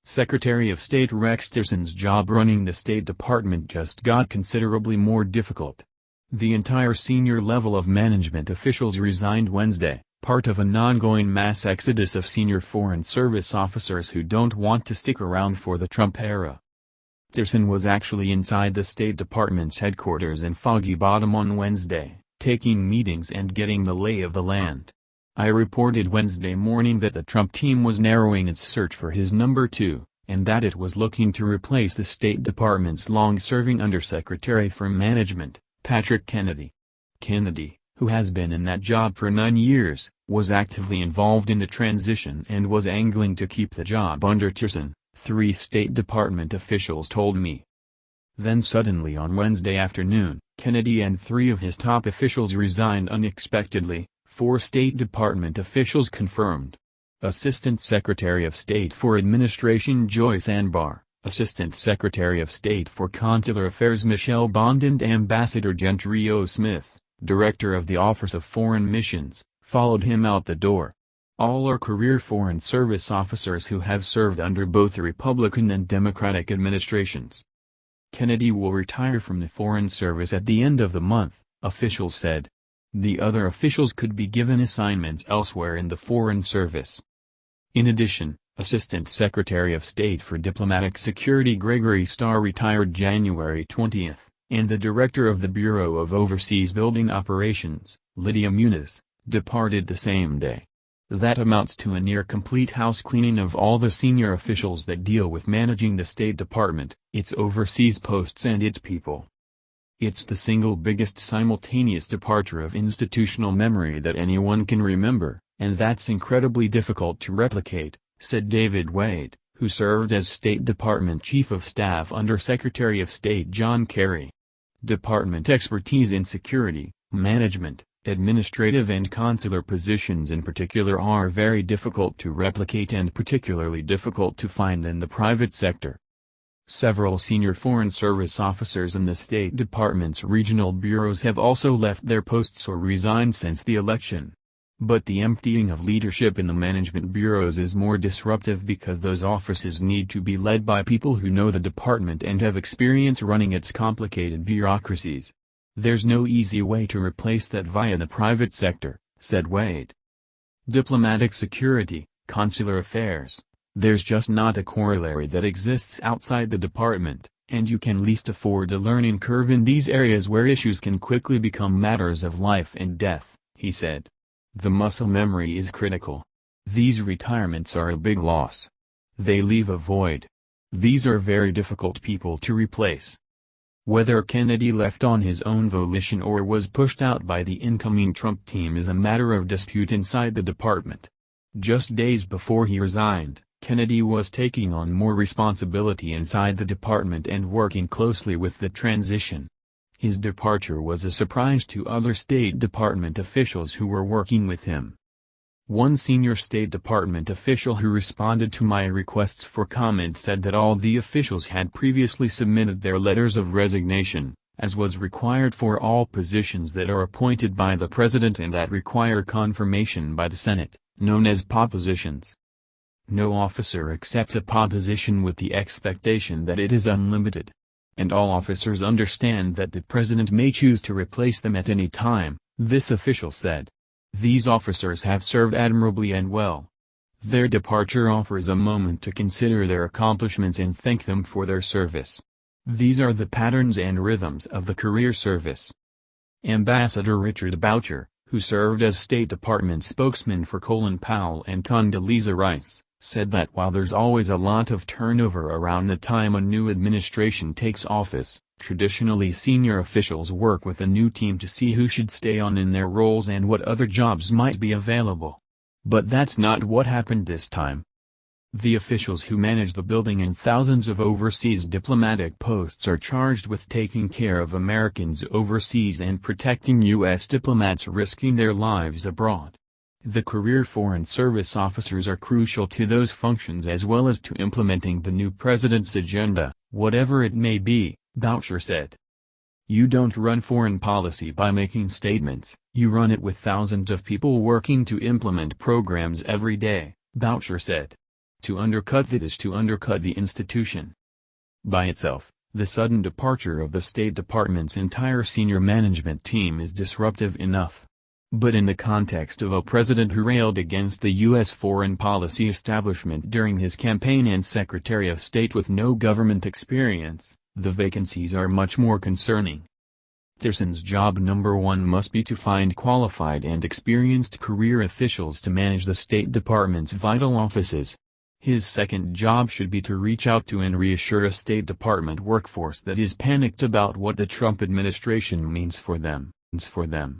Secretary of State Rex Tillerson's job running the State Department just got considerably more difficult. The entire senior level of management officials resigned Wednesday, part of an ongoing mass exodus of senior Foreign Service officers who don't want to stick around for the Trump era. Tillerson was actually inside the State Department's headquarters in Foggy Bottom on Wednesday, taking meetings and getting the lay of the land. I reported Wednesday morning that the Trump team was narrowing its search for his number two, and that it was looking to replace the State Department's long-serving Undersecretary for Management, Patrick Kennedy. Kennedy, who has been in that job for 9 years, was actively involved in the transition and was angling to keep the job under Tillerson, 3 State Department officials told me. Then suddenly on Wednesday afternoon, Kennedy and 3 of his top officials resigned unexpectedly, 4 State Department officials confirmed. Assistant Secretary of State for Administration Joyce Anbar, Assistant Secretary of State for Consular Affairs Michelle Bond and Ambassador Gentry O. Smith, Director of the Office of Foreign Missions, followed him out the door. All are career Foreign Service officers who have served under both the Republican and Democratic administrations. Kennedy will retire from the Foreign Service at the end of the month, officials said. The other officials could be given assignments elsewhere in the Foreign Service. In addition, Assistant Secretary of State for Diplomatic Security Gregory Starr retired January 20, and the Director of the Bureau of Overseas Building Operations, Lydia Muniz, departed the same day. That amounts to a near-complete house cleaning of all the senior officials that deal with managing the State Department, its overseas posts and its people. It's the single biggest simultaneous departure of institutional memory that anyone can remember, and that's incredibly difficult to replicate, said David Wade, who served as State Department Chief of Staff under Secretary of State John Kerry. Department expertise in security, management, administrative and consular positions in particular are very difficult to replicate and particularly difficult to find in the private sector. Several senior Foreign Service officers in the State Department's regional bureaus have also left their posts or resigned since the election. But the emptying of leadership in the management bureaus is more disruptive because those offices need to be led by people who know the department and have experience running its complicated bureaucracies. There's no easy way to replace that via the private sector, said Wade. Diplomatic security, consular affairs. There's just not a corollary that exists outside the department, and you can least afford a learning curve in these areas where issues can quickly become matters of life and death, he said. The muscle memory is critical. These retirements are a big loss. They leave a void. These are very difficult people to replace. Whether Kennedy left on his own volition or was pushed out by the incoming Trump team is a matter of dispute inside the department. Just days before he resigned, Kennedy was taking on more responsibility inside the department and working closely with the transition. His departure was a surprise to other State Department officials who were working with him. One senior State Department official who responded to my requests for comment said that all the officials had previously submitted their letters of resignation, as was required for all positions that are appointed by the President and that require confirmation by the Senate, known as propositions. No officer accepts a proposition with the expectation that it is unlimited. And all officers understand that the President may choose to replace them at any time, this official said. These officers have served admirably and well. Their departure offers a moment to consider their accomplishments and thank them for their service. These are the patterns and rhythms of the career service. Ambassador Richard Boucher, who served as State Department spokesman for Colin Powell and Condoleezza Rice, said that while there's always a lot of turnover around the time a new administration takes office, traditionally senior officials work with a new team to see who should stay on in their roles and what other jobs might be available. But that's not what happened this time. The officials who manage the building and thousands of overseas diplomatic posts are charged with taking care of Americans overseas and protecting U.S. diplomats risking their lives abroad. The career Foreign Service officers are crucial to those functions as well as to implementing the new president's agenda, whatever it may be, Boucher said. You don't run foreign policy by making statements, you run it with thousands of people working to implement programs every day, Boucher said. To undercut that is to undercut the institution. By itself, the sudden departure of the State Department's entire senior management team is disruptive enough. But in the context of a president who railed against the U.S. foreign policy establishment during his campaign and Secretary of State with no government experience, the vacancies are much more concerning. Tillerson's job number one must be to find qualified and experienced career officials to manage the State Department's vital offices. His second job should be to reach out to and reassure a State Department workforce that is panicked about what the Trump administration means for them.